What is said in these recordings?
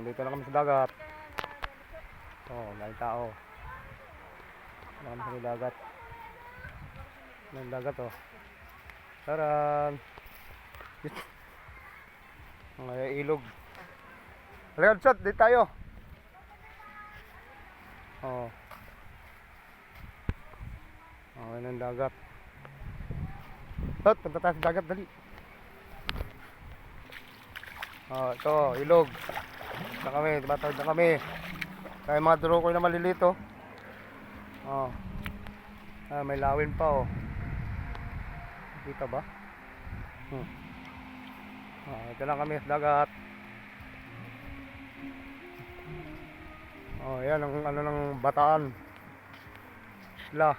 Dito na kami sa dagat. Dahil tao. Dito na kami sa dagat. Ng dagat Taran. Mga ilog. Real shot, dito tayo. Yan ang dagat. Punta tayo sa dagat, dali. Ito, ilog. Dito kami, tumatawid na kami. Kaya mga durukoy na malilito. May lawin pa Kita ba? Ito lang kami sa dagat. Yan ang ano ng Bataan. Isla.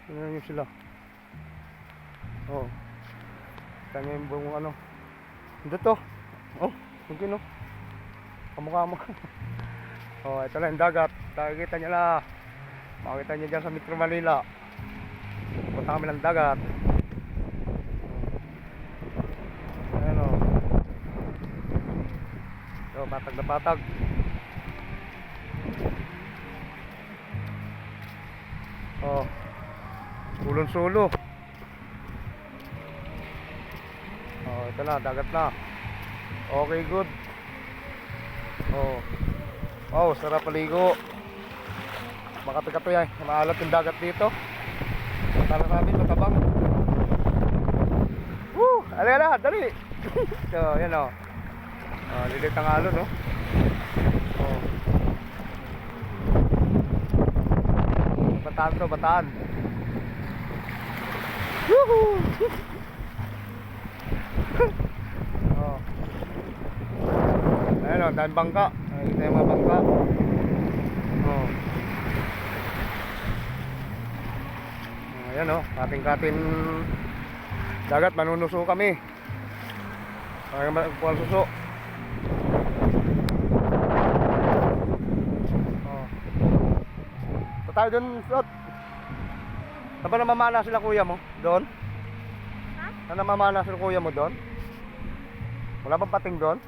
Tingnan nyo sila. Kanya yung buong ano. Dito. Mungkin kamukha mo. Ito lang yung dagat. Nakikita nyo na. Makikita nyo dyan sa Metro Manila. Punta kami ng dagat. Ayan patag na patag. Sulon-sulo. Ito na, dagat na. Okay, good. Sarap paligo. Makati-kati yan. Maalat yung dagat dito. Tala namin, matabang. Alala, dali. Yan lilit ang alon Bataan to, Bataan. Woohoo! Ayan dahil bangka. Ito yung mga bangka. Ayan kating-kating dagat, manunuso kami. Parang magpuan suso. Tayo dun, Rod. Saan ba namamana sila kuya mo? Doon? Saan namamana sila kuya mo doon? Wala bang pating doon?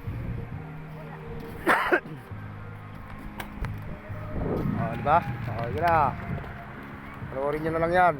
Diba? Yun na. Panoorin nyo na lang yan.